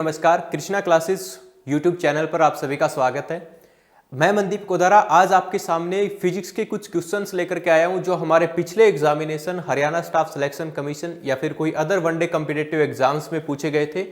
नमस्कार, Krishna classes YouTube channel पर आप सभी का स्वागत है। मैं मनदीप कोदारा आज आपके सामने फिजिक्स के कुछ क्वेश्चंस लेकर के आया हूं जो हमारे पिछले examination Haryana staff selection commission या फिर कोई अदर वनडे कॉम्पिटिटिव एग्जाम्स में पूछे गए थे।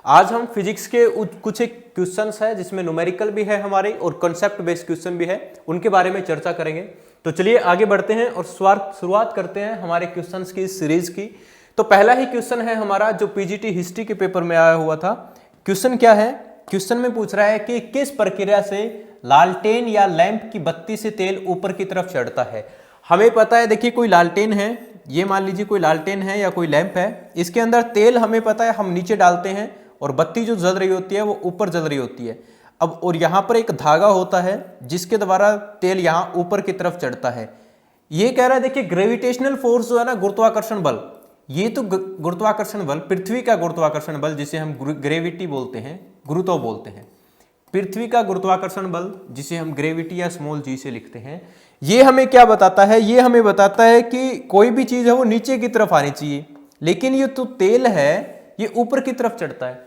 आज हम फिजिक्स के कुछ एक क्वेश्चंस है जिसमें न्यूमेरिकल भी है हमारे और कॉन्सेप्ट बेस्ड क्वेश्चन भी है, उनके बारे में चर्चा करेंगे। तो चलिए आगे बढ़ते हैं और शुरुआत करते हैं हमारे क्वेश्चंस की सीरीज की। तो पहला ही क्वेश्चन है हमारा जो पीजीटी हिस्ट्री के पेपर में आया हुआ था। क्वेश्चन क्या है? क्वेश्चन में पूछ रहा है कि किस प्रक्रिया से लालटेन या लैंप की बत्ती से तेल ऊपर की तरफ चढ़ता है। हमें पता है, देखिए कोई लालटेन है, ये मान लीजिए कोई लालटेन है या कोई लैंप है, इसके अंदर तेल हमें पता है हम नीचे डालते हैं और बत्ती जो जल रही होती है वो ऊपर जल रही होती है। अब और यहाँ पर एक धागा होता है जिसके द्वारा तेल यहाँ ऊपर की तरफ चढ़ता है। ये कह रहा है देखिए ग्रेविटेशनल फोर्स जो है ना, गुरुत्वाकर्षण बल, ये तो गुरुत्वाकर्षण बल, पृथ्वी का गुरुत्वाकर्षण बल जिसे हम ग्रेविटी बोलते हैं, गुरुत्व बोलते हैं, पृथ्वी का गुरुत्वाकर्षण बल जिसे हम ग्रेविटी या स्मॉल जी से लिखते हैं, ये हमें क्या बताता है? ये हमें बताता है कि कोई भी चीज है वो नीचे की तरफ आनी चाहिए, लेकिन ये तो तेल है ये ऊपर की तरफ चढ़ता है।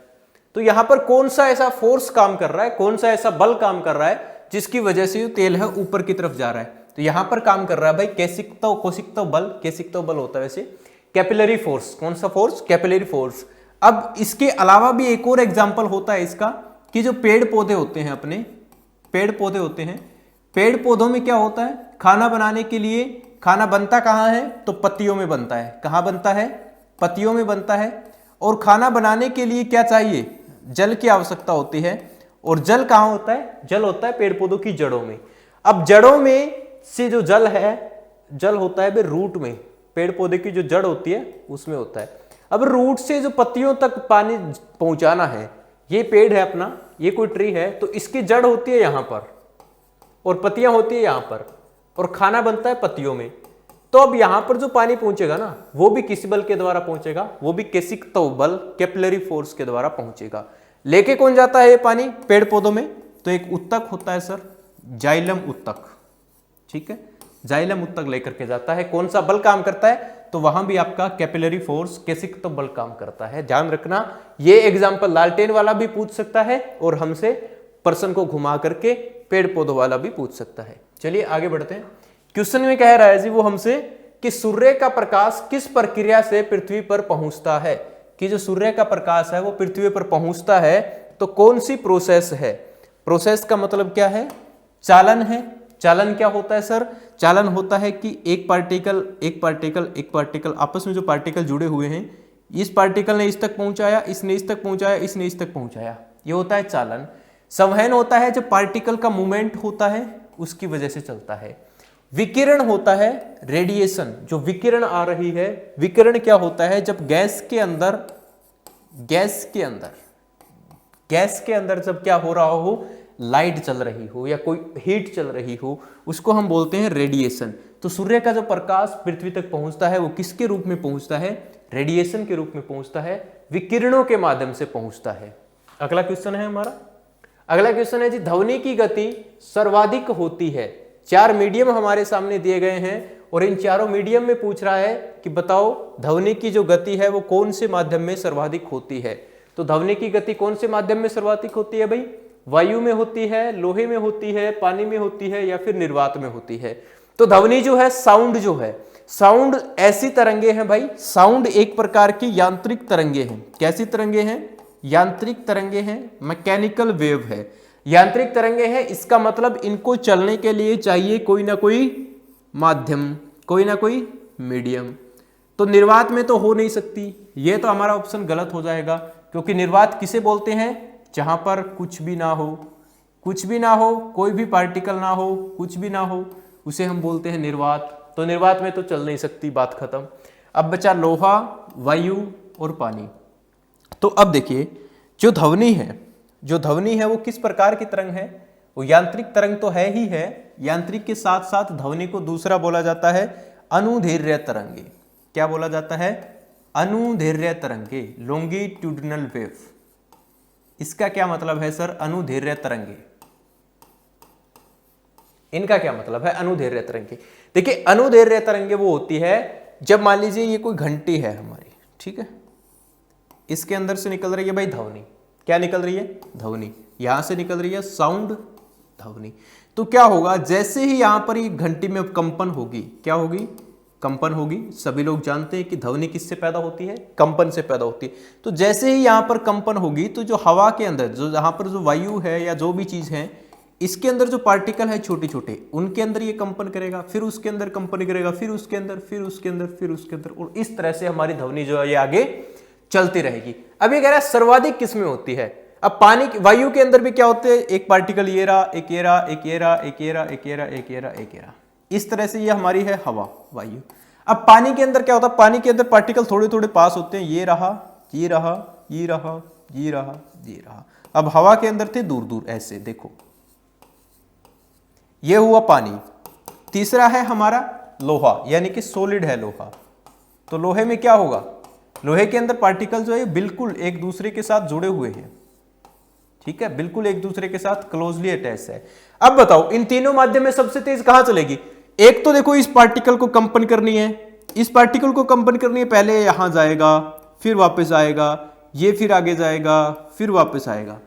तो यहां पर कौन सा ऐसा फोर्स काम कर रहा है, कौन सा ऐसा बल काम कर रहा है जिसकी वजह से तेल है ऊपर की तरफ जा रहा है? तो यहां पर काम कर रहा है भाई कोशिकत्व बल। कोशिकत्व बल होता है वैसे कैपिलरी फोर्स। कौन सा फोर्स? Capillary force. अब इसके अलावा भी एक और एग्जांपल होता है इसका कि जो पेड़ पौधे होते हैं, अपने पेड़ पौधे होते हैं, पेड़ पौधों में क्या होता है? खाना बनाने के लिए खाना बनता कहाँ है? तो पत्तियों में बनता है। कहाँ बनता है? पत्तियों में बनता है। और खाना बनाने के लिए क्या चाहिए? जल की आवश्यकता होती है। और जल कहाँ होता है? जल होता है पेड़ पौधों की जड़ों में। अब जड़ों में से जो जल है, जल होता है रूट में, पेड़ पौधे की जो जड़ होती है उसमें होता है। अब रूट से जो पत्तियों तक पानी पहुंचाना है, ये पेड़ है अपना, ये कोई ट्री है, तो इसकी जड़ होती है यहां पर और पत्तियां होती है यहां पर और खाना बनता है पत्तियों में। तो अब यहां पर जो पानी पहुंचेगा ना, वो भी किस बल के द्वारा पहुंचेगा? वो भी कोशिकत्व बल, कैपिलरी फोर्स के द्वारा पहुंचेगा। लेके कौन जाता है ये पानी पेड़ पौधों में? तो एक उत्तक होता है सर, जाइलम उत्तक, ठीक है, जाइलम उत्तक लेकर के जाता है। कौन सा बल काम करता है? तो वहां भी आपका कैपिलरी फोर्स, कोशिकत्व बल काम करता है। ध्यान रखना, ये एग्जांपल लालटेन वाला भी पूछ सकता है और हमसे पर्सन को घुमा करके पेड़ पौधों वाला भी पूछ सकता है। चलिए आगे बढ़ते हैं। क्वेश्चन में कह रहा है जी वो हमसे कि सूर्य का प्रकाश किस प्रक्रिया से पृथ्वी पर पहुंचता है। कि जो सूर्य का प्रकाश है वो पृथ्वी पर पहुंचता है तो कौन सी प्रोसेस है? प्रोसेस का मतलब क्या है? चालन है। चालन क्या होता है सर? चालन होता है कि एक पार्टिकल आपस में जो पार्टिकल जुड़े हुए हैं, इस पार्टिकल ने इस तक पहुंचाया, इसने इस तक पहुंचाया, इसने इस तक पहुंचाया, ये होता है चालन। संवहन होता है जब पार्टिकल का मूवमेंट होता है उसकी वजह से चलता है। विकिरण होता है रेडिएशन, जो विकिरण आ रही है, विकिरण क्या होता है? जब गैस के अंदर जब क्या हो रहा हो, लाइट चल रही हो या कोई हीट चल रही हो, उसको हम बोलते हैं रेडिएशन। तो सूर्य का जो प्रकाश पृथ्वी तक पहुंचता है वो किसके रूप में पहुंचता है? रेडिएशन के रूप में पहुंचता है, विकिरणों के माध्यम से पहुंचता है। अगला क्वेश्चन है हमारा, अगला क्वेश्चन है जी ध्वनि की गति सर्वाधिक होती है। 4 मीडियम हमारे सामने दिए गए हैं और इन चारों मीडियम में पूछ रहा है कि बताओ ध्वनि की जो गति है वो कौन से माध्यम में सर्वाधिक होती है। तो ध्वनि की गति कौन से माध्यम में सर्वाधिक होती है भाई? वायु में होती है, लोहे में होती है, पानी में होती है या फिर निर्वात में होती है। तो ध्वनि जो है, साउंड जो है, साउंड ऐसी तरंगे हैं भाई, साउंड एक प्रकार की यांत्रिक तरंगे हैं। कैसी तरंगे हैं? यांत्रिक तरंगे हैं, मैकेनिकल वेव है, यांत्रिक तरंगे हैं। इसका मतलब इनको चलने के लिए चाहिए कोई ना कोई माध्यम, कोई ना कोई मीडियम। तो निर्वात में तो हो नहीं सकती, ये तो हमारा ऑप्शन गलत हो जाएगा, क्योंकि निर्वात किसे बोलते हैं? जहां पर कुछ भी ना हो, कुछ भी ना हो, कोई भी पार्टिकल ना हो, कुछ भी ना हो, उसे हम बोलते हैं निर्वात। तो निर्वात में तो चल नहीं सकती, बात खत्म। अब बचा लोहा, वायु और पानी। तो अब देखिए जो ध्वनि है वो किस प्रकार की तरंग है? वो यांत्रिक तरंग तो है ही है। यांत्रिक के साथ साथ ध्वनि को दूसरा बोला जाता है अनुदैर्घ्य तरंगे। क्या बोला जाता है? अनुदैर्घ्य तरंगे, लॉन्गिट्यूडिनल वेव। इसका क्या मतलब है सर? अनुदैर्घ्य तरंगे। इनका क्या मतलब है? अनुदैर्घ्य तरंगे। देखिए अनुदैर्घ्य तरंगे वो होती है जब मान लीजिए ये कोई घंटी है हमारी, ठीक है, इसके अंदर से निकल रही है भाई ध्वनि, क्या निकल रही है? ध्वनि। यहां से निकल रही है साउंड, ध्वनि। तो क्या होगा, जैसे ही यहां पर ये घंटी में कंपन होगी, क्या होगी? कंपन होगी। सभी लोग जानते हैं कि ध्वनि किससे पैदा होती है? कंपन से पैदा होती है। तो जैसे ही यहां पर कंपन होगी तो जो हवा के अंदर, जो जहां पर जो वायु है या जो भी चीज है, इसके अंदर जो पार्टिकल है छोटे छोटे, उनके अंदर ये कंपन करेगा, फिर उसके अंदर कंपन करेगा, फिर उसके अंदर, फिर उसके अंदर, फिर उसके अंदर, और इस तरह से हमारी ध्वनि जो है ये आगे चलती रहेगी। अब ये कह रहा है सर्वाधिक किसमें होती है? अब पानी, वायु के अंदर भी क्या होते हैं? एक पार्टिकल ये रहा, एक ये रहा, एक ये रहा, एक ये रहा, एक ये रहा, एक ये रहा, एक ये रहा। इस तरह से ये हमारी है हवा, वायु। अब पानी के अंदर क्या होता है? पानी के अंदर पार्टिकल थोड़े थोड़े पास होते हैं, ये रहा, ये रहा, ये रहा, ये रहा, ये रहा। अब हवा के अंदर थे दूर दूर, ऐसे देखो, ये हुआ पानी। तीसरा है हमारा लोहा, यानी कि सॉलिड है लोहा। तो लोहे में क्या होगा? लोहे के अंदर पार्टिकल जो है बिल्कुल एक दूसरे के साथ जुड़े हुए हैं, ठीक है, बिल्कुल एक दूसरे के साथ क्लोजली अटैच है। अब बताओ इन तीनों माध्यम में सबसे तेज कहां चलेगी? एक तो देखो इस पार्टिकल को कंपन करनी है, इस पार्टिकल को कंपन करनी है, पहले यहां जाएगा, फिर वापस आएगा, ये फिर आगे जाएगा, फिर वापस आएगा।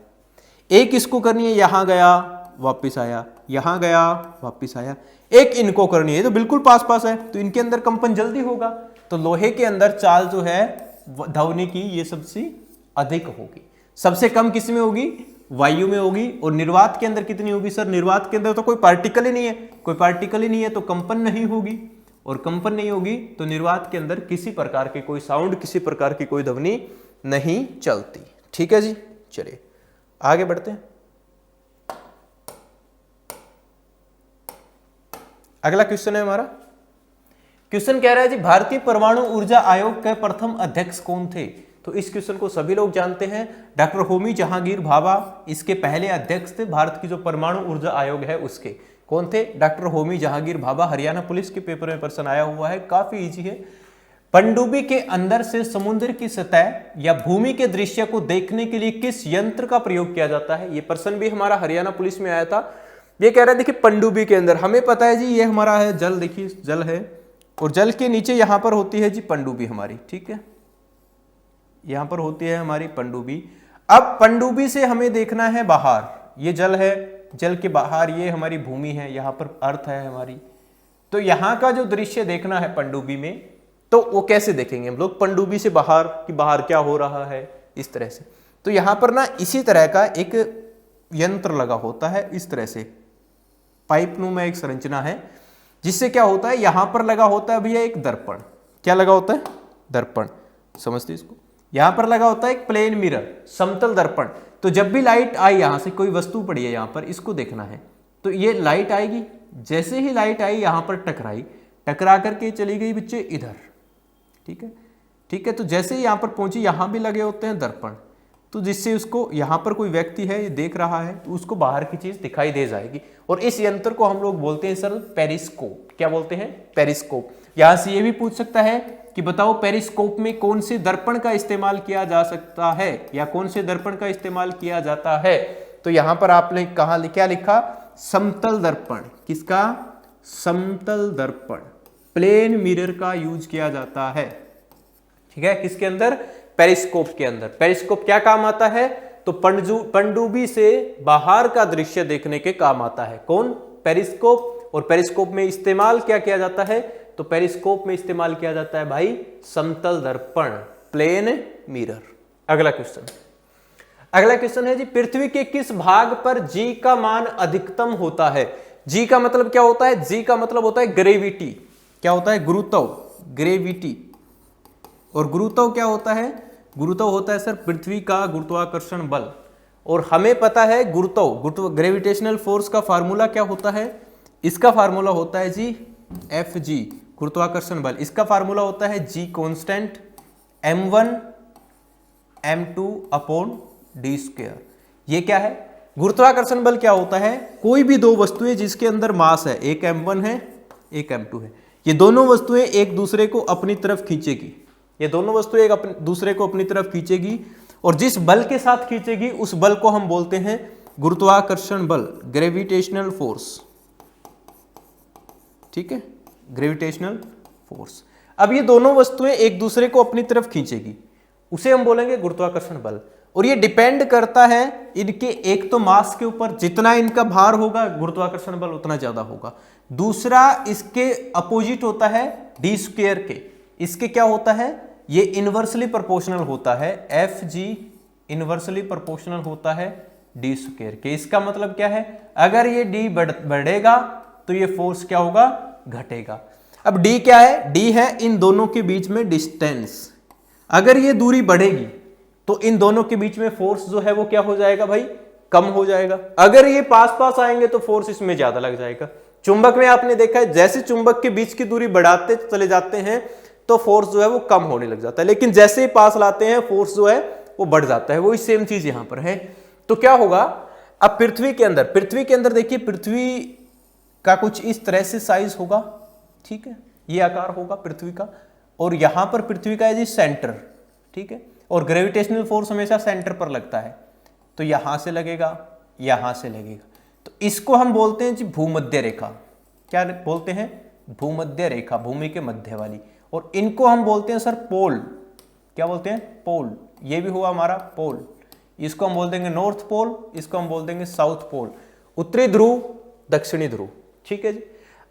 एक इसको करनी है, यहां गया वापस आया, यहां गया वापस आया। एक इनको करनी है, तो बिल्कुल पास पास है, तो इनके अंदर कंपन जल्दी होगा। तो लोहे के अंदर चाल जो है ध्वनि की ये सबसे अधिक होगी। सबसे कम किस में होगी? वायु में होगी। और निर्वात के अंदर कितनी होगी? सर निर्वात के अंदर तो कोई पार्टिकल ही नहीं है, कोई पार्टिकल ही नहीं है तो कंपन नहीं होगी, और कंपन नहीं होगी तो निर्वात के अंदर किसी प्रकार की कोई साउंड, किसी प्रकार की कोई ध्वनि नहीं चलती। ठीक है जी, चलिए आगे बढ़ते हैं। अगला क्वेश्चन है हमारा। क्वेश्चन कह रहा है जी भारतीय परमाणु ऊर्जा आयोग के प्रथम अध्यक्ष कौन थे? तो इस क्वेश्चन को सभी लोग जानते हैं, डॉक्टर होमी जहांगीर भाभा इसके पहले अध्यक्ष थे। भारत की जो परमाणु ऊर्जा आयोग है उसके कौन थे? डॉक्टर होमी जहांगीर भाभा। हरियाणा पुलिस के पेपर में प्रश्न आया हुआ है, काफी इजी है। पनडुब्बी के अंदर से समुद्र की सतह या भूमि के दृश्य को देखने के लिए किस यंत्र का प्रयोग किया जाता है? ये प्रश्न भी हमारा हरियाणा पुलिस में आया था। ये कह रहा है देखिए पनडुब्बी के अंदर, हमें पता है जी ये हमारा है जल, देखिए जल है, और जल के नीचे यहां पर होती है जी पनडुब्बी हमारी, ठीक है, यहां पर होती है हमारी पनडुब्बी। अब पनडुब्बी से हमें देखना है बाहर, ये जल है, जल के बाहर ये हमारी भूमि है, यहां पर अर्थ है हमारी। तो यहां का जो दृश्य देखना है पनडुब्बी में, तो वो कैसे देखेंगे हम लोग? पनडुब्बी से बाहर कि बाहर क्या हो रहा है, इस तरह से। तो यहां पर ना इसी तरह का एक यंत्र लगा होता है, इस तरह से पाइप नुमा एक संरचना है, जिससे क्या होता है, यहां पर लगा होता है भैया एक दर्पण। क्या लगा होता है? दर्पण, समझते इसको। यहां पर लगा होता है एक प्लेन मिरर, समतल दर्पण। तो जब भी लाइट आई, यहां से कोई वस्तु पड़ी है यहां पर, इसको देखना है, तो ये लाइट आएगी। जैसे ही लाइट आई यहां पर टकराई, टकरा करके चली गई बच्चे इधर, ठीक है, ठीक है। तो जैसे ही यहां पर पहुंची, यहां भी लगे होते हैं दर्पण, तो जिससे उसको, यहां पर कोई व्यक्ति है ये देख रहा है, तो उसको बाहर की चीज दिखाई दे जाएगी। और इस यंत्र को हम लोग बोलते हैं सर पेरिस्कोप। क्या बोलते हैं? पेरिस्कोप। यहां से ये भी पूछ सकता है कि बताओ पेरिस्कोप में कौन से दर्पण का इस्तेमाल किया जा सकता है, या कौन से दर्पण का इस्तेमाल किया जाता है? तो यहां पर आपने कहा, क्या लिखा? समतल दर्पण। किसका? समतल दर्पण, प्लेन मिरर का यूज किया जाता है, ठीक है। किसके अंदर? पेरिस्कोप के अंदर। पेरिस्कोप क्या काम आता है? तो पनडुब्बी से बाहर का दृश्य देखने के काम आता है। कौन? पेरिस्कोप। और पेरिस्कोप में इस्तेमाल क्या किया जाता है? तो पेरिस्कोप में इस्तेमाल किया जाता है भाई समतल दर्पण, प्लेन मिरर। अगला क्वेश्चन, अगला क्वेश्चन है जी पृथ्वी के किस भाग पर जी का मान अधिकतम होता है? जी का मतलब क्या होता है? जी का मतलब होता है ग्रेविटी। क्या होता है? गुरुत्व, ग्रेविटी। और गुरुत्व क्या होता है? गुरुत्व होता है सर पृथ्वी का गुरुत्वाकर्षण बल। और हमें पता है गुरुत्व ग्रेविटेशनल फोर्स का फार्मूला क्या होता है? इसका फार्मूला होता है जी एफ जी, गुरुत्वाकर्षण बल। इसका फार्मूला होता है G constant m1 m2 upon D square. ये क्या है? गुरुत्वाकर्षण बल क्या होता है? कोई भी दो वस्तुएं जिसके अंदर मास है, एक m1 है एक m2 है, ये दोनों वस्तुएं एक दूसरे को अपनी तरफ खींचेगी, ये दोनों वस्तुएं एक दूसरे को अपनी तरफ खींचेगी, और जिस बल के साथ खींचेगी उस बल को हम बोलते हैं गुरुत्वाकर्षण बल, ग्रेविटेशनल फोर्स, ठीक है, ग्रेविटेशनल फोर्स। अब ये दोनों वस्तुएं एक दूसरे को अपनी तरफ खींचेगी, उसे हम बोलेंगे गुरुत्वाकर्षण बल। और ये डिपेंड करता है इनके एक तो मास के ऊपर, जितना इनका भार होगा गुरुत्वाकर्षण बल उतना ज्यादा होगा। दूसरा इसके अपोजिट होता है डी स्क्वायर के, इसके क्या होता है, ये इनवर्सली प्रोपोर्शनल होता है, एफ जी इनवर्सली प्रोपोर्शनल होता है डी स्क्वायर के। इसका मतलब क्या है, अगर ये डी बढ़ेगा तो ये फोर्स क्या होगा, घटेगा। अब डी क्या है, डी है इन दोनों के बीच में डिस्टेंस। अगर ये दूरी बढ़ेगी तो इन दोनों के बीच में फोर्स जो है वो क्या हो जाएगा भाई, कम हो जाएगा। अगर ये पास पास आएंगे तो फोर्स इसमें ज्यादा लग जाएगा। चुंबक में आपने देखा है जैसे चुंबक के बीच की दूरी बढ़ाते चले जाते हैं तो फोर्स जो है वो कम होने लग जाता है, लेकिन जैसे ही पास लाते हैं फोर्स जो है वो बढ़ जाता है। वही सेम चीज यहां पर है। तो क्या होगा, अब पृथ्वी के अंदर देखिए, पृथ्वी का कुछ इस तरह से साइज होगा, ठीक है, ये आकार होगा पृथ्वी का, और यहां पर पृथ्वी का है जी सेंटर, ठीक है, और ग्रेविटेशनल फोर्स हमेशा सेंटर पर लगता है, तो यहां से लगेगा, यहां से लगेगा, तो इसको हम बोलते हैं जी भूमध्य रेखा। क्या बोलते हैं, भूमध्य रेखा, भूमि के मध्य वाली। और इनको हम बोलते हैं सर पोल। क्या बोलते हैं, पोल। ये भी हुआ हमारा पोल। इसको हम बोल देंगे नॉर्थ पोल, इसको हम बोल देंगे साउथ पोल, उत्तरी ध्रुव, दक्षिणी ध्रुव, ठीक है जी।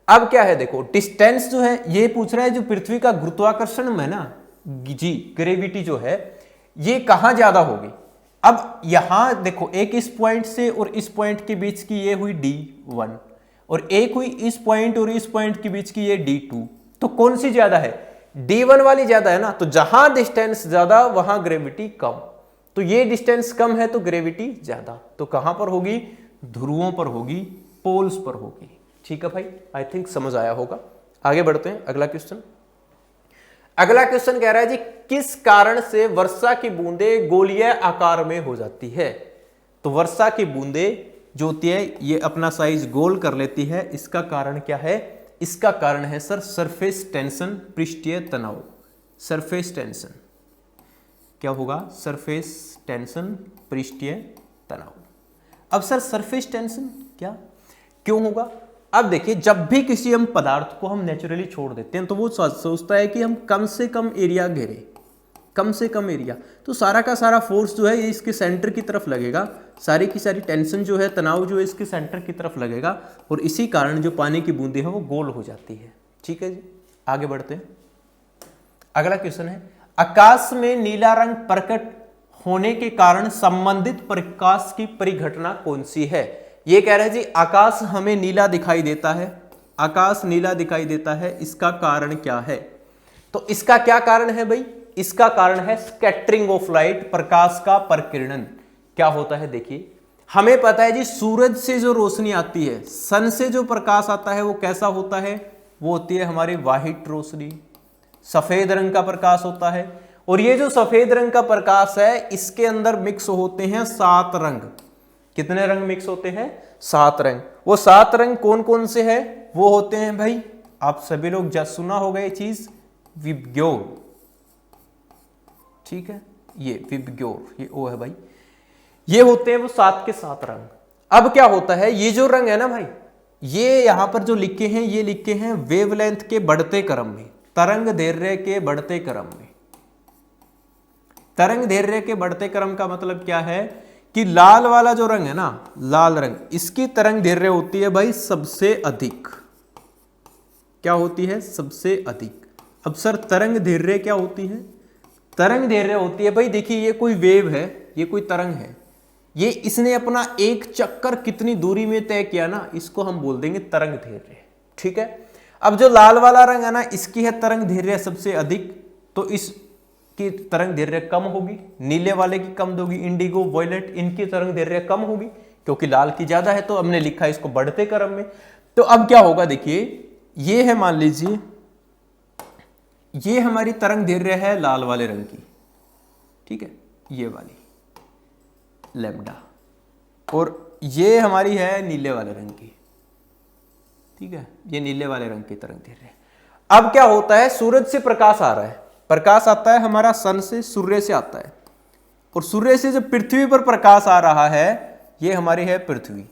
अब क्या है, देखो डिस्टेंस जो है ये पूछ रहा है, जो पृथ्वी का गुरुत्वाकर्षण है ना जी, ग्रेविटी जो है ये कहां ज्यादा होगी। अब यहां देखो, एक इस पॉइंट से और इस पॉइंट के बीच की ये हुई D1, और एक हुई इस पॉइंट और इस पॉइंट के बीच की ये D2, तो कौन सी ज्यादा है, D1 वाली ज्यादा है ना। तो जहां डिस्टेंस ज्यादा वहां ग्रेविटी कम, तो ये डिस्टेंस कम है तो ग्रेविटी ज्यादा, तो कहां पर होगी, ध्रुवों पर होगी, पोल्स पर होगी। ठीक है भाई, आई थिंक समझ आया होगा। आगे बढ़ते हैं, अगला क्वेश्चन। अगला क्वेश्चन कह रहा है जी, किस कारण से वर्षा की बूंदें गोलीय आकार में हो जाती है। तो वर्षा की बूंदें जो होती है ये अपना साइज गोल कर लेती है, इसका कारण क्या है, इसका कारण है सर सरफेस टेंशन, पृष्ठीय तनाव। सरफेस टेंशन क्या होगा, सरफेस टेंशन, पृष्ठीय तनाव। अब सर सरफेस टेंशन क्या क्यों होगा। अब देखिए, जब भी किसी हम पदार्थ को हम नेचुरली छोड़ देते हैं तो वो सोचता है कि हम कम से कम एरिया घेरें, कम से कम एरिया, तो सारा का सारा फोर्स जो है ये इसके सेंटर की तरफ लगेगा, सारी की सारी टेंशन जो है, तनाव जो है इसके सेंटर की तरफ लगेगा, और इसी कारण जो पानी की बूंदें हैं वो गोल हो जाती है। ठीक है जी, आगे बढ़ते हैं। अगला क्वेश्चन है, आकाश में नीला रंग प्रकट होने के कारण संबंधित प्रकाश की परिघटना कौन सी है। ये कह रहे हैं जी, आकाश हमें नीला दिखाई देता है, आकाश नीला दिखाई देता है, इसका कारण क्या है। तो इसका क्या कारण है भाई, इसका कारण है स्कैटरिंग ऑफ लाइट, प्रकाश का प्रकीर्णन। क्या होता है देखिए, हमें पता है जी, सूरज से जो रोशनी आती है, सन से जो प्रकाश आता है वो कैसा होता है, वो होती है हमारी वाहिट रोशनी, सफेद रंग का प्रकाश होता है। और ये जो सफेद रंग का प्रकाश है इसके अंदर मिक्स होते हैं 7 रंग। कितने रंग मिक्स होते हैं, 7 रंग। वो 7 रंग कौन कौन से हैं, वो होते हैं भाई, आप सभी लोग जब सुना होगा ये चीज, विबग्योर, ठीक है, ये विबग्योर, ये ओ है भाई, ये होते हैं वो 7 के 7 रंग। अब क्या होता है, ये जो रंग है ना भाई, ये यहां पर जो लिखे हैं, ये लिखे हैं वेवलेंथ के बढ़ते क्रम में, तरंग दैर्घ्य के बढ़ते क्रम में। तरंग दैर्घ्य के बढ़ते क्रम का मतलब क्या है कि लाल वाला जो रंग है ना, लाल रंग, इसकी तरंग दैर्घ्य होती है भाई सबसे अधिक। क्या होती है, सबसे अधिक। अब सर तरंग दैर्घ्य क्या होती है, तरंग दैर्घ्य होती है भाई, देखिए ये कोई वेव है, ये कोई तरंग है, ये इसने अपना एक चक्कर कितनी दूरी में तय किया ना, इसको हम बोल देंगे तरंग दैर्घ्य। ठीक है, अब जो लाल वाला रंग है ना, इसकी है तरंग दैर्घ्य सबसे अधिक, तो इसकी तरंग दैर्घ्य कम होगी, नीले वाले की कम होगी, इंडिगो, वॉयलेट, इनकी तरंग दैर्घ्य कम होगी, क्योंकि लाल की ज्यादा है, तो हमने लिखा इसको बढ़ते क्रम में। तो अब क्या होगा देखिए, ये है, मान लीजिए ये हमारी तरंग दैर्घ्य है लाल वाले रंग की, ठीक है, ये वाली लैम्डा, और ये हमारी है नीले वाले रंग की, ठीक है, ये नीले वाले रंग की तरंग दैर्घ्य। अब क्या होता है, सूरज से प्रकाश आ रहा है, प्रकाश आता है हमारा सन से, सूर्य से आता है, और सूर्य से जब पृथ्वी पर प्रकाश आ रहा है, ये हमारी है पृथ्वी,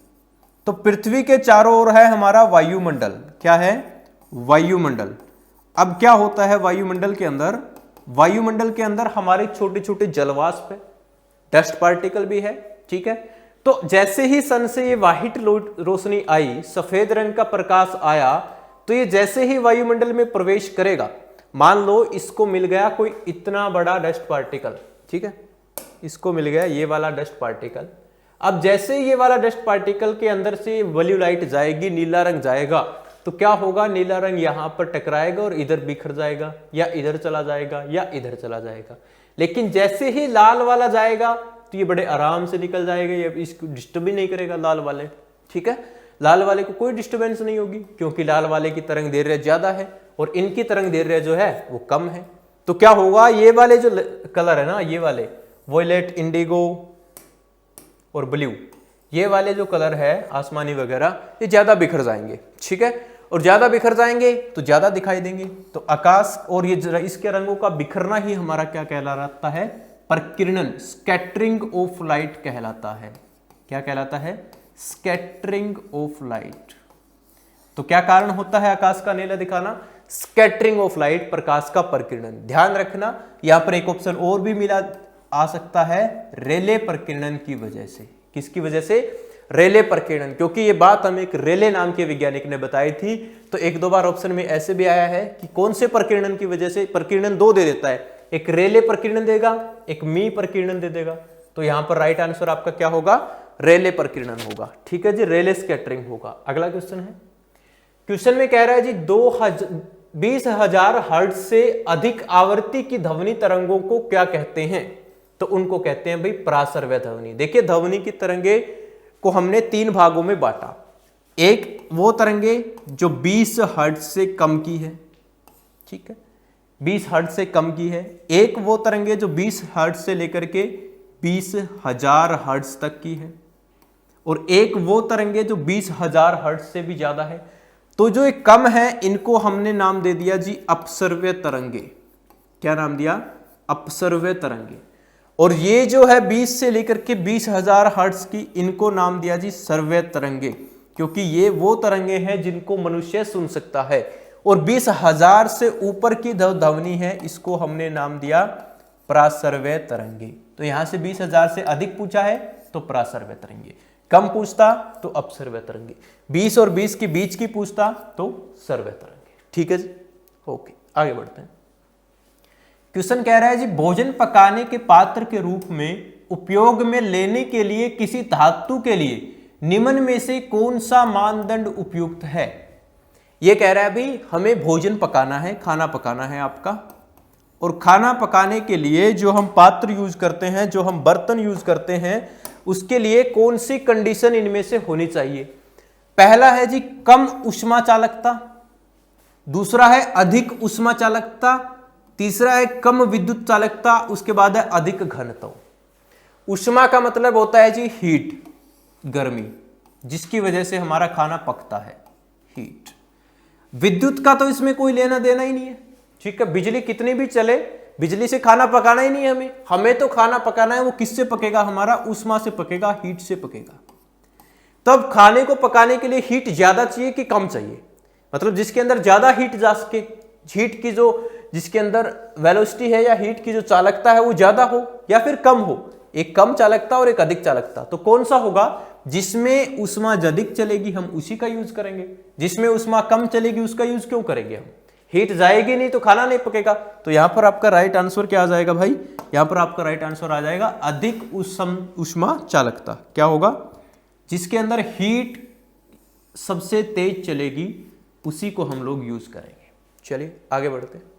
तो पृथ्वी के चारों ओर है हमारा वायुमंडल। क्या है, वायुमंडल। अब क्या होता है वायुमंडल के अंदर, वायुमंडल के अंदर हमारे छोटे छोटे जलवाष्प है, डस्ट पार्टिकल भी है, ठीक है। तो जैसे ही सन से ये वाहिट रोशनी आई, सफेद रंग का प्रकाश आया, तो ये जैसे ही वायुमंडल में प्रवेश करेगा, मान लो इसको मिल गया कोई इतना बड़ा डस्ट पार्टिकल, ठीक है, इसको मिल गया ये वाला डस्ट पार्टिकल। अब जैसे ये वाला डस्ट पार्टिकल के अंदर से ब्लू लाइट जाएगी, नीला रंग जाएगा, तो क्या होगा, नीला रंग यहां पर टकराएगा और इधर बिखर जाएगा, या इधर चला जाएगा, या इधर चला जाएगा। लेकिन जैसे ही लाल वाला जाएगा तो ये बड़े आराम से निकल जाएगा, ये इसको डिस्टर्ब भी नहीं करेगा लाल वाले, ठीक है। लाल वाले को कोई डिस्टर्बेंस नहीं होगी, क्योंकि लाल वाले की तरंग दैर्घ्य ज्यादा है और इनकी तरंग दैर्घ्य जो है वो कम है। तो क्या होगा, ये वाले जो कलर है ना, ये वाले वॉयलेट, इंडिगो और ब्लू, ये वाले जो कलर है आसमानी वगैरह, ये ज्यादा बिखर जाएंगे, ठीक है। और ज्यादा बिखर जाएंगे तो ज्यादा दिखाई देंगे। तो आकाश और ये इसके रंगों का बिखरना ही हमारा क्या कहलाता है, प्रकीर्णन, स्कैटरिंग ऑफ लाइट कहलाता है। क्या कहलाता है, स्कैटरिंग ऑफ लाइट। तो क्या कारण होता है आकाश का नीला दिखाना, स्कैटरिंग ऑफ लाइट, प्रकाश का प्रकीर्णन। ध्यान रखना, यहां पर एक ऑप्शन और भी मिला आ सकता है, रेले प्रकीर्णन की वजह से। किसकी वजह से, रेले प्रकीर्णन, क्योंकि ये बात हमें एक रेले नाम के वैज्ञानिक ने बताई थी। तो एक दो बार ऑप्शन में ऐसे भी आया है कि कौन से प्रकीर्णन की वजह से, प्रकीर्णन दो दे देता है, एक रेले प्रकीर्णन देगा, एक मी प्रकीर्णन दे देगा। तो यहां पर राइट आंसर आपका क्या होगा, रेले प्रकीर्णन होगा, ठीक है जी, रेले स्कैटरिंग होगा। अगला क्वेश्चन है, क्वेश्चन में कह रहा है जी 20,000 हर्ट्ज से अधिक आवृत्ति की ध्वनि तरंगों को क्या कहते हैं। तो उनको कहते हैं भाई पराश्रव्य ध्वनि। देखिए ध्वनि की तरंगे को हमने 3 भागों में बांटा। एक वो तरंगे जो 20 हर्ट्ज से कम की है, ठीक है, 20 हर्ट्ज से कम की है। एक वो तरंगे जो 20 हर्ट्ज से लेकर के 20,000 हर्ट्ज तक की है, और एक वो तरंगे जो 20,000 हर्ट्ज से भी ज्यादा है। तो जो एक कम है इनको हमने नाम दे दिया जी अपसर्व्य तरंगे। क्या नाम दिया, अपसर्व्य तरंगे। और ये जो है 20 से लेकर के 20,000 हर्ट्ज की, इनको नाम दिया जी सर्व्य तरंगे, क्योंकि ये वो तरंगे हैं जिनको मनुष्य सुन सकता है। और 20,000 से ऊपर की ध्वनि है, इसको हमने नाम दिया पराश्रव्य तरंगे। तो यहां से 20,000 से अधिक पूछा है तो पराश्रव्य तरंगे, कम पूछता तो अपसर्व्य तरंगे, 20 और 20 के बीच की पूछता तो सर्व्य तरंगे, ठीक है जी। ओके, आगे बढ़ते हैं। क्वेश्चन कह रहा है जी भोजन पकाने के पात्र के रूप में उपयोग में लेने के लिए किसी धातु के लिए निम्न में से कौन सा मानदंड उपयुक्त है। यह कह रहा है भाई हमें भोजन पकाना है, खाना पकाना है आपका, और खाना पकाने के लिए जो हम पात्र यूज करते हैं, जो हम बर्तन यूज करते हैं, उसके लिए कौन सी कंडीशन इनमें से होनी चाहिए। पहला है जी कम उष्मा चालकता, दूसरा है अधिक उष्मा चालकता, तीसरा है कम विद्युत चालकता, उसके बाद है अधिक घनत्व। उष्मा का मतलब होता है जी हीट, गर्मी, जिसकी वजह से हमारा खाना पकता है, हीट। विद्युत का तो इसमें कोई लेना देना ही नहीं है, ठीक है, बिजली कितनी भी चले, बिजली से खाना पकाना ही नहीं है हमें तो खाना पकाना है, वो किससे पकेगा, हमारा उष्मा से पकेगा, हीट से पकेगा। तब खाने को पकाने के लिए हीट ज्यादा चाहिए कि कम चाहिए, मतलब जिसके अंदर ज्यादा हीट जा सके, हीट की जो जिसके अंदर वेलोसिटी है या हीट की जो चालकता है वो ज्यादा हो या फिर कम हो, एक कम चालकता और एक अधिक चालकता। तो कौन सा होगा, जिसमें उष्मा अधिक चलेगी हम उसी का यूज करेंगे, जिसमें उष्मा कम चलेगी उसका यूज क्यों करेंगे हम, हीट जाएगी नहीं तो खाना नहीं पकेगा। तो यहां पर आपका राइट आंसर क्या आ जाएगा भाई, यहां पर आपका राइट आंसर आ जाएगा अधिक उष्मा चालकता। क्या होगा, जिसके अंदर हीट सबसे तेज चलेगी उसी को हम लोग यूज करेंगे। चलिए आगे बढ़ते हैं।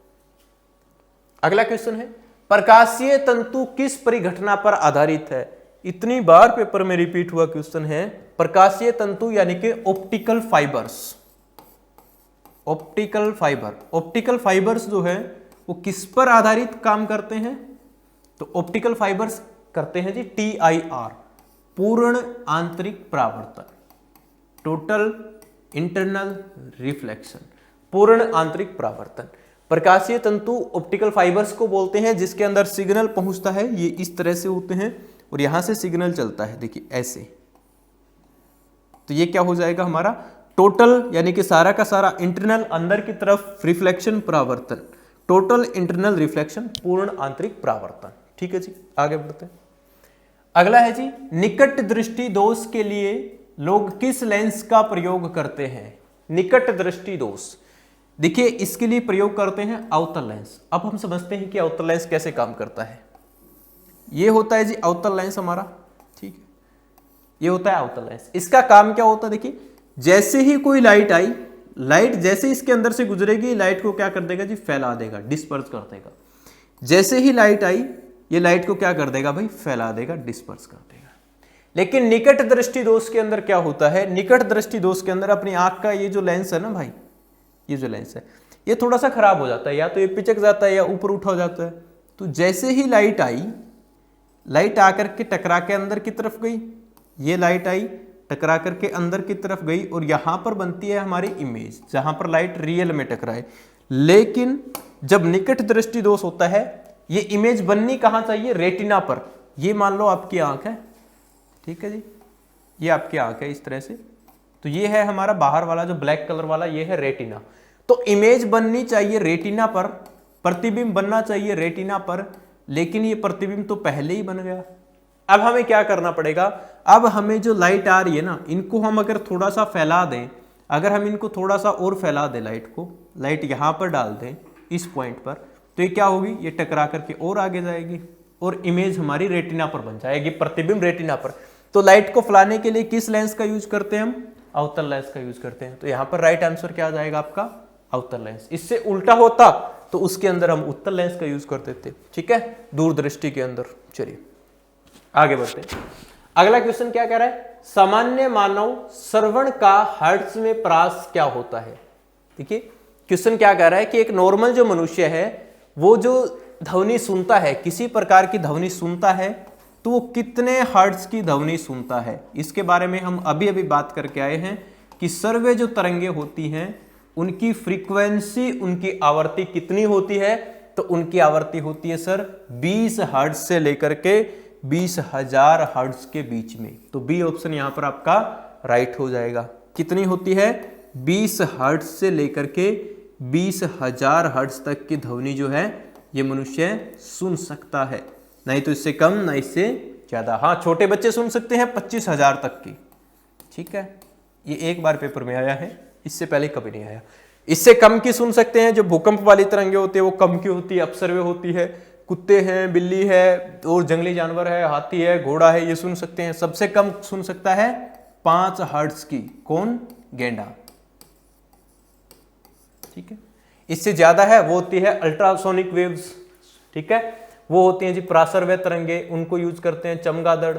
अगला क्वेश्चन है प्रकाशीय तंतु किस परिघटना पर आधारित है। इतनी बार पेपर में रिपीट हुआ क्वेश्चन है। प्रकाशीय तंतु यानी कि optical fibres, optical fibre, optical fibres जो है वो किस पर आधारित काम करते हैं। तो ऑप्टिकल फाइबर्स करते हैं जी TIR, पूर्ण आंतरिक परावर्तन, टोटल इंटरनल रिफ्लेक्शन, पूर्ण आंतरिक परावर्तन। प्रकाशीय तंतु ऑप्टिकल फाइबर्स को बोलते हैं जिसके अंदर सिग्नल पहुंचता है, ये इस तरह से होते हैं और यहां से सिग्नल चलता है, देखिए ऐसे। तो ये क्या हो जाएगा हमारा टोटल, यानी कि सारा का सारा इंटरनल अंदर की तरफ रिफ्लेक्शन परावर्तन, टोटल इंटरनल रिफ्लेक्शन, पूर्ण आंतरिक परावर्तन। ठीक है जी, आगे बढ़ते हैं। अगला है जी, निकट दृष्टि दोष के लिए लोग किस लेंस का प्रयोग करते हैं? निकट दृष्टि दोष, देखिए इसके लिए प्रयोग करते हैं अवतल लेंस। अब हम समझते हैं कि अवतल लेंस कैसे काम करता है। ये होता है जी अवतल लेंस हमारा, ठीक है, ये होता है अवतल लेंस। इसका काम क्या होता है? देखिए जैसे ही कोई लाइट आई, लाइट जैसे इसके अंदर से गुजरेगी, लाइट को क्या कर देगा जी? फैला देगा, डिस्पर्स कर देगा। जैसे ही लाइट आई, ये लाइट को क्या कर देगा भाई? फैला देगा, डिस्पर्स कर देगा। लेकिन निकट दृष्टि दोष के अंदर क्या होता है? निकट दृष्टि दोष के अंदर अपनी आंख का ये जो लेंस है ना भाई, ये जो लेंस है ये थोड़ा सा खराब हो जाता है, या तो ये पिचक जाता है या ऊपर उठा हो जाता है। तो जैसे ही लाइट आई, लाइट आकर के टकरा के अंदर की तरफ गई, ये लाइट आई टकरा करके अंदर की तरफ गई और यहां पर बनती है हमारी इमेज, जहां पर लाइट रियल में टकराए। लेकिन जब निकट दृष्टि दोष होता है, ये इमेज बननी कहां चाहिए? रेटिना पर। ये मान लो आपकी आंख है, ठीक है जी, ये आपकी आंख है इस तरह से, तो ये है हमारा बाहर वाला जो ब्लैक कलर वाला, ये है रेटिना। तो इमेज बननी चाहिए रेटिना पर, प्रतिबिंब बनना चाहिए रेटिना पर, लेकिन ये प्रतिबिंब तो पहले ही बन गया। अब हमें क्या करना पड़ेगा? अब हमें जो लाइट आ रही है ना, इनको हम अगर थोड़ा सा फैला दें, अगर हम इनको थोड़ा सा और फैला दें, लाइट को, लाइट यहाँ पर डाल दें इस पॉइंट पर, तो ये क्या होगी? ये टकरा करके और आगे जाएगी और इमेज हमारी रेटिना पर बन जाएगी, प्रतिबिंब रेटिना पर। तो लाइट को फैलाने के लिए किस लेंस का यूज करते हैं हम? अवतल लेंस का यूज करते हैं। तो यहाँ पर राइट आंसर क्या आ जाएगा आपका? अवतल लेंस। इससे उल्टा होता तो उसके अंदर हम उत्तल लेंस का यूज करते थे, ठीक है, दूरदृष्टि के अंदर। चलिए आगे बढ़ते हैं। अगला क्वेश्चन क्या कह रहा है? सामान्य मानव श्रवण का हर्ट्ज में प्रास क्या होता है? देखिए क्वेश्चन क्या कह रहा है कि एक नॉर्मल जो मनुष्य है, वो जो ध्वनि सुनता है, किसी प्रकार की ध्वनि सुनता है, तो वो कितने हर्ट्ज की ध्वनि सुनता है? इसके बारे में हम अभी अभी बात करके आए हैं कि सर्वे जो तरंगे होती हैं उनकी फ्रीक्वेंसी, उनकी आवृत्ति कितनी होती है? तो उनकी आवृत्ति होती है सर 20 हर्ट्ज से लेकर के 20,000 हर्ट्ज के बीच में। तो बी ऑप्शन यहां पर आपका राइट हो जाएगा। कितनी होती है? 20 हर्ट्ज से लेकर के 20,000 हर्ट्ज तक की ध्वनि जो है ये मनुष्य सुन सकता है, नहीं तो इससे कम ना इससे ज्यादा। हाँ, छोटे बच्चे सुन सकते हैं 25,000 तक की, ठीक है, ये एक बार पेपर में आया है, इससे पहले कभी नहीं आया। इससे कम की सुन सकते हैं, जो भूकंप वाली तरंगे होती है वो कम की होती है, अपसर्वे होती है, कुत्ते हैं, बिल्ली है और जंगली जानवर है, हाथी है, घोड़ा है, ये सुन सकते हैं। सबसे कम सुन सकता है 5 हर्ट्ज की, कौन? गेंडा, ठीक है। इससे ज्यादा है वो होती है अल्ट्रासोनिक वेव्स, ठीक है, वो होती हैं जी प्रासरवय तरंगे, उनको यूज करते हैं चमगादड़,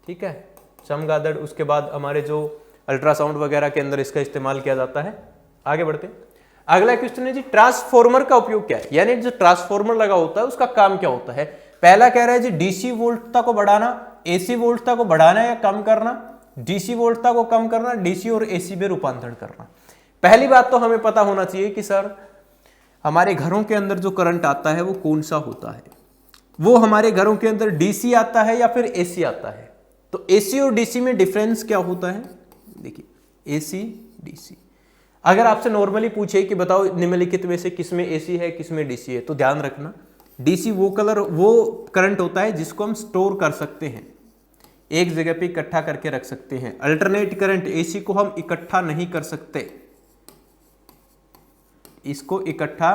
ठीक है, चमगादड़। उसके बाद हमारे जो अल्ट्रासाउंड वगैरह के अंदर इसका इस्तेमाल किया जाता है। आगे बढ़ते हैं। अगला क्वेश्चन है जी ट्रांसफॉर्मर का उपयोग क्या है? यानी जो ट्रांसफॉर्मर लगा होता है उसका काम क्या होता है? पहला कह रहा है जी डीसी वोल्टता को बढ़ाना, एसी वोल्टता को बढ़ाना या कम करना, डीसी वोल्टता को कम करना, डीसी और एसी में रूपांतरण करना। पहली बात तो हमें पता होना चाहिए कि सर हमारे घरों के अंदर जो करंट आता है वो कौन सा होता है? वो हमारे घरों के अंदर डीसी आता है या फिर एसी आता है? तो एसी और डीसी में डिफरेंस क्या होता है? देखिए एसी डीसी, अगर आपसे नॉर्मली पूछे कि बताओ निम्नलिखित में से किसमें एसी है किसमें डीसी है, तो ध्यान रखना डीसी वो करंट होता है जिसको हम स्टोर कर सकते हैं, एक जगह पे इकट्ठा करके रख सकते हैं। अल्टरनेट करंट एसी को हम इकट्ठा नहीं कर सकते, इसको इकट्ठा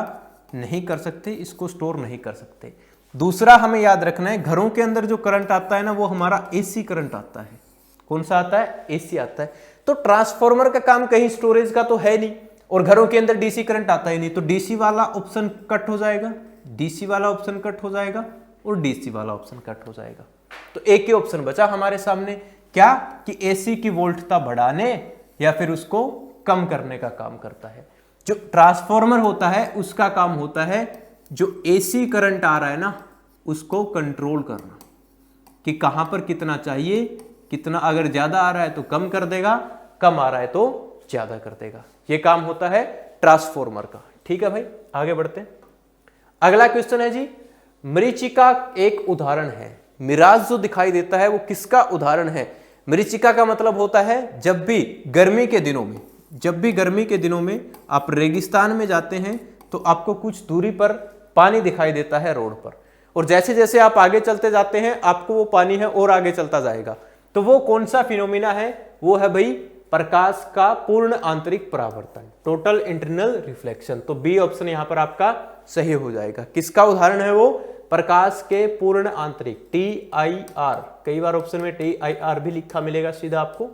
नहीं कर सकते, इसको स्टोर नहीं कर सकते। दूसरा हमें याद रखना है, घरों के अंदर जो करंट आता है ना वो हमारा एसी करंट आता है। कौन सा आता है? एसी आता है। तो ट्रांसफॉर्मर का काम कहीं स्टोरेज का तो है नहीं, और घरों के अंदर डीसी करंट आता ही नहीं, तो डीसी वाला ऑप्शन कट हो जाएगा, डीसी वाला ऑप्शन कट हो जाएगा और डीसी वाला ऑप्शन कट हो जाएगा। तो एक ही ऑप्शन बचा हमारे सामने, क्या? कि एसी की वोल्टता बढ़ाने या फिर उसको कम करने का काम करता है। जो ट्रांसफॉर्मर होता है उसका काम होता है जो एसी करंट आ रहा है ना उसको कंट्रोल करना, कि कहां पर कितना चाहिए, कितना, अगर ज्यादा आ रहा है तो कम कर देगा, कम आ रहा है तो ज्यादा कर देगा। ये काम होता है ट्रांसफॉर्मर का, ठीक है भाई। आगे बढ़ते हैं। अगला क्वेश्चन है जी मरीचिका एक उदाहरण है। मिराज जो दिखाई देता है वो किसका उदाहरण है? मरीचिका का मतलब होता है जब भी गर्मी के दिनों में आप रेगिस्तान में जाते हैं तो आपको कुछ दूरी पर पानी दिखाई देता है रोड पर, और जैसे जैसे आप आगे चलते जाते हैं आपको वो पानी है और आगे चलता जाएगा। तो वो कौन सा फिनोमिना है? वो है भाई प्रकाश का पूर्ण आंतरिक परावर्तन, टोटल इंटरनल रिफ्लेक्शन। तो बी ऑप्शन यहां पर आपका सही हो जाएगा। किसका उदाहरण है वो? प्रकाश के पूर्ण आंतरिक, TIR। कई बार ऑप्शन में TIR भी लिखा मिलेगा सीधा आपको,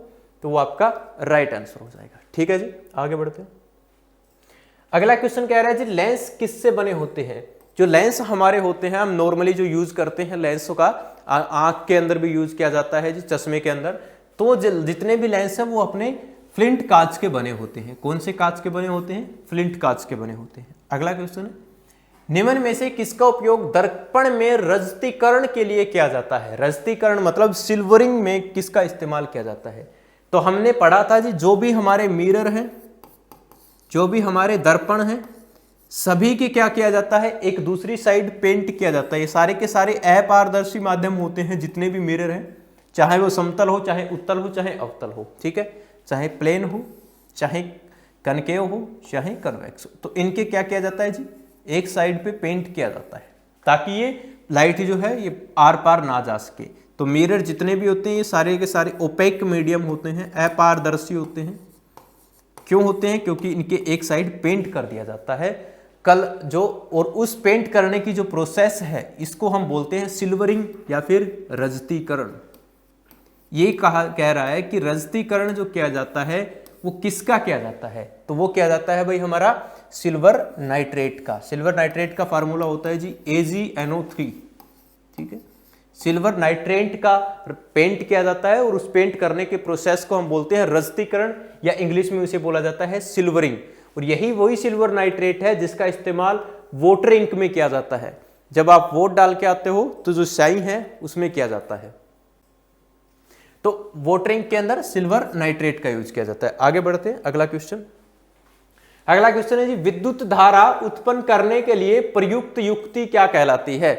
तो वो आपका राइट आंसर हो जाएगा। ठीक है जी, आगे बढ़ते हैं। अगला क्वेश्चन कह रहा है जी लेंस किससे बने होते हैं? जो लेंस हमारे होते हैं, हम नॉर्मली जो यूज करते हैं लेंसों का, आंख के अंदर भी यूज किया जाता है जी, चश्मे के अंदर। तो जितने भी लेंस हैं वो अपने फ्लिंट कांच के बने होते हैं। कौन से कांच के बने होते हैं? फ्लिंट कांच के बने होते हैं। अगला क्वेश्चन है, निम्न में से किसका उपयोग दर्पण में रजतीकरण के लिए किया जाता है? रजतीकरण मतलब सिल्वरिंग में किसका इस्तेमाल किया जाता है? तो हमने पढ़ा था जी, जो भी हमारे मिरर हैं, जो भी हमारे दर्पण हैं, सभी के क्या किया जाता है? एक दूसरी साइड पेंट किया जाता है। ये सारे के सारे अपारदर्शी माध्यम होते हैं, जितने भी मिरर हैं, चाहे वो समतल हो, चाहे उत्तल हो, चाहे अवतल हो। ठीक है, चाहे प्लेन हो, चाहे कनकेव हो, चाहे कन्वेक्स हो। तो इनके क्या किया जाता है जी? एक साइड पे पेंट किया जाता है ताकि ये लाइट जो है ये आर पार ना जा सके। तो मिरर जितने भी होते हैं ये सारे के सारे ओपेक मीडियम होते हैं, अपारदर्शी होते हैं। क्यों होते हैं? क्योंकि इनके एक साइड पेंट कर दिया जाता है। कल जो और उस पेंट करने की जो प्रोसेस है इसको हम बोलते हैं सिल्वरिंग या फिर रजतीकरण। ये कह रहा है कि रजतीकरण जो किया जाता है वो किसका किया जाता है? तो वो किया जाता है भाई हमारा सिल्वर नाइट्रेट का। सिल्वर नाइट्रेट का फार्मूला होता है जी AgNO3। ठीक है, सिल्वर नाइट्रेट का पेंट किया जाता है और उस पेंट करने के प्रोसेस को हम बोलते हैं रजतीकरण, या इंग्लिश में उसे बोला जाता है सिल्वरिंग। और यही वही सिल्वर नाइट्रेट है जिसका इस्तेमाल वोटर इंक में किया जाता है। जब आप वोट डाल के आते हो तो जो स्याही है उसमें किया जाता है। तो वोटर इंक के अंदर सिल्वर नाइट्रेट का यूज किया जाता है। आगे बढ़ते हैं, अगला क्वेश्चन। अगला क्वेश्चन है जी विद्युत धारा उत्पन्न करने के लिए प्रयुक्त युक्ति क्या कहलाती है?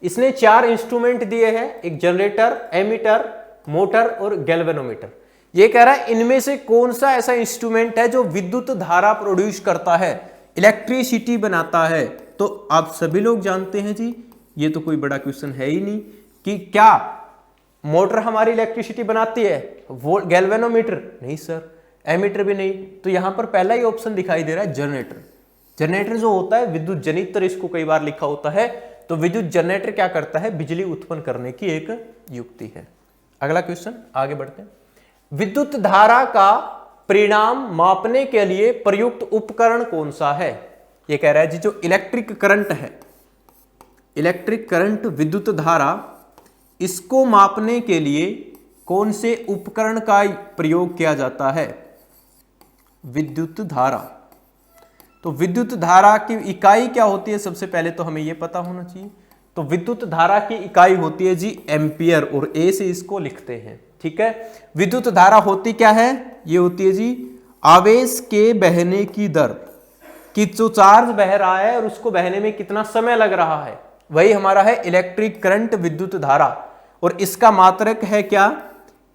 इसने 4 इंस्ट्रूमेंट दिए हैं, एक जनरेटर, एमीटर, मोटर और गैल्वेनोमीटर। ये कह रहा है इनमें से कौन सा ऐसा इंस्ट्रूमेंट है जो विद्युत धारा प्रोड्यूस करता है, इलेक्ट्रिसिटी बनाता है? तो आप सभी लोग जानते हैं जी, ये तो कोई बड़ा क्वेश्चन है ही नहीं कि क्या मोटर हमारी इलेक्ट्रिसिटी बनाती है? वो गैल्वेनोमीटर नहीं सर, एमीटर भी नहीं। तो यहां पर पहला ही ऑप्शन दिखाई दे रहा है जनरेटर। जनरेटर जो होता है विद्युत जनित्र, इसको कई बार लिखा होता है। तो विद्युत जनरेटर क्या करता है? बिजली उत्पन्न करने की एक युक्ति है। अगला क्वेश्चन, आगे बढ़ते हैं। विद्युत धारा का परिणाम मापने के लिए प्रयुक्त उपकरण कौन सा है? यह कह रहा है जी जो इलेक्ट्रिक करंट है, इलेक्ट्रिक करंट, विद्युत धारा, इसको मापने के लिए कौन से उपकरण का प्रयोग किया जाता है? विद्युत धारा। तो विद्युत धारा की इकाई क्या होती है? सबसे पहले तो हमें यह पता होना चाहिए। तो विद्युत धारा की इकाई होती है जी एम्पियर, और ए से इसको लिखते हैं। ठीक है, विद्युत धारा होती क्या है? ये होती है जी आवेश के बहने की दर, कि जो चार्ज बह रहा है और उसको बहने में कितना समय लग रहा है, वही हमारा है इलेक्ट्रिक करंट, विद्युत धारा। और इसका मात्रक है क्या?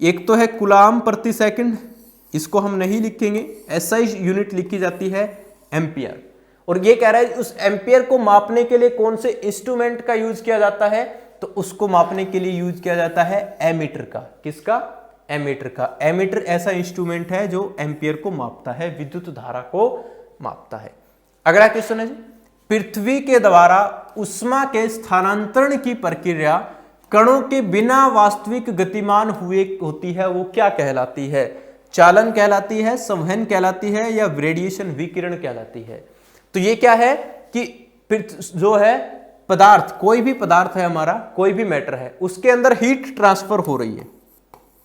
एक तो है कूलाम प्रति सेकंड, इसको हम नहीं लिखेंगे, ऐसा ही यूनिट लिखी जाती है एम्पियर। और ये कह रहा है उस एम्पियर को मापने के लिए कौन से इंस्ट्रूमेंट का यूज किया जाता है? तो उसको मापने के लिए यूज किया जाता है एमीटर का। किसका? एमीटर का। एमीटर ऐसा इंस्ट्रूमेंट है जो एम्पियर को मापता है, विद्युत धारा को मापता है। अगला क्वेश्चन है जी पृथ्वी के द्वारा उष्मा के स्थानांतरण की प्रक्रिया कणों के बिना वास्तविक गतिमान हुए होती है, वो क्या कहलाती है? चालन कहलाती है, संवहन कहलाती है, या रेडिएशन, विकिरण कहलाती है? तो ये क्या है कि जो है पदार्थ, कोई भी पदार्थ है हमारा, कोई भी मैटर है, उसके अंदर हीट ट्रांसफर हो रही है।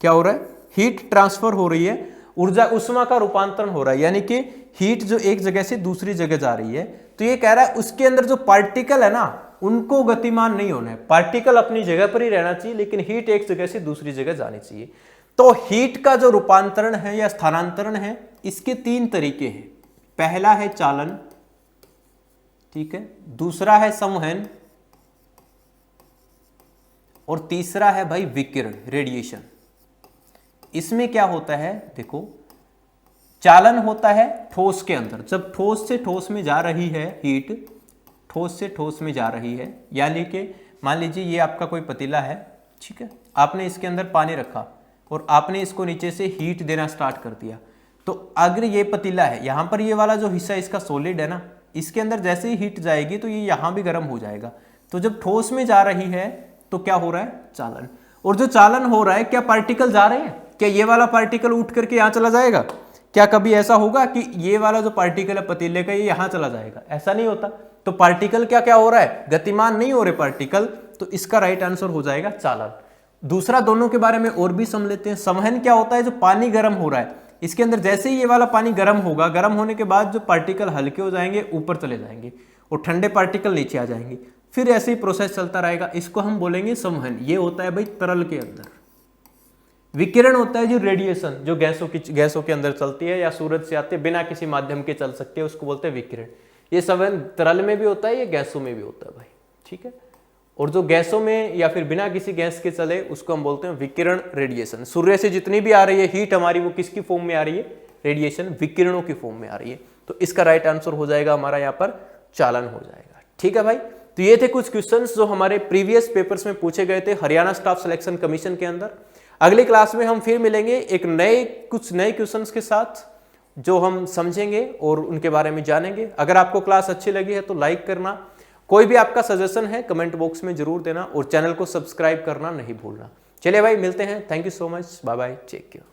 क्या हो रहा है? हीट ट्रांसफर हो रही है, ऊर्जा उष्मा का रूपांतरण हो रहा है, यानी कि हीट जो एक जगह से दूसरी जगह जा रही है। तो ये कह रहा है उसके अंदर जो पार्टिकल है ना, उनको गतिमान नहीं होना है, पार्टिकल अपनी जगह पर ही रहना चाहिए, लेकिन हीट एक जगह से दूसरी जगह जानी चाहिए। तो हीट का जो रूपांतरण है या स्थानांतरण है, इसके 3 तरीके हैं। पहला है चालन, ठीक है, दूसरा है संवहन, और तीसरा है भाई विकिरण, रेडिएशन। इसमें क्या होता है देखो, चालन होता है ठोस के अंदर, जब ठोस से ठोस में जा रही है हीट, ठोस से ठोस में जा रही है, यानी कि मान लीजिए ये आपका कोई पतीला है, ठीक है, आपने इसके अंदर पानी रखा और आपने इसको नीचे से हीट देना स्टार्ट कर दिया। तो अगर ये पतीला है, यहाँ पर ये वाला जो हिस्सा इसका सॉलिड है ना, इसके अंदर जैसे ही हीट जाएगी तो ये यहाँ भी गर्म हो जाएगा। तो जब ठोस में जा रही है तो क्या हो रहा है, चालन। और जो चालन हो रहा है, क्या पार्टिकल जा रहे हैं, क्या ये वाला पार्टिकल उठ करके यहाँ चला जाएगा? क्या कभी ऐसा होगा कि ये वाला जो पार्टिकल है पतीले का ये यहाँ चला जाएगा? ऐसा नहीं होता। तो पार्टिकल क्या क्या हो रहा है, गतिमान नहीं हो रहे पार्टिकल। तो इसका राइट आंसर हो जाएगा चालन। दूसरा, दोनों के बारे में और भी समझ लेते हैं। संवहन क्या होता है, जो पानी गर्म हो रहा है इसके अंदर, जैसे ही ये वाला पानी गर्म होगा, गर्म होने के बाद जो पार्टिकल हल्के हो जाएंगे ऊपर चले जाएंगे और ठंडे पार्टिकल नीचे आ जाएंगे। फिर ऐसे ही प्रोसेस चलता रहेगा। इसको हम बोलेंगे संवहन। ये होता है भाई तरल के अंदर। विकिरण होता है जो रेडिएशन, जो गैसों के अंदर चलती है या सूरज से आते बिना किसी माध्यम के चल सकते हैं, उसको बोलते हैं विकिरण। ये संवहन तरल में भी होता है, ये गैसों में भी होता है भाई, ठीक है। और जो गैसों में या फिर बिना किसी गैस के चले उसको हम बोलते हैं विकिरण, रेडिएशन। सूर्य से जितनी भी आ रही है हीट हमारी, वो किसकी फॉर्म में आ रही है, रेडिएशन, विकिरणों की फॉर्म में आ रही है। तो इसका राइट आंसर हो जाएगा हमारा यहाँ पर चालन हो जाएगा, ठीक है भाई। तो ये थे कुछ क्वेश्चंस जो हमारे प्रीवियस पेपर्स में पूछे गए थे हरियाणा स्टाफ सिलेक्शन कमीशन के अंदर। अगली क्लास में हम फिर मिलेंगे एक कुछ नए क्वेश्चंस के साथ जो हम समझेंगे और उनके बारे में जानेंगे। अगर आपको क्लास अच्छी लगी है तो लाइक करना, कोई भी आपका सजेशन है कमेंट बॉक्स में जरूर देना और चैनल को सब्सक्राइब करना नहीं भूलना। चलिए भाई, मिलते हैं। Thank you so much, bye bye, take care.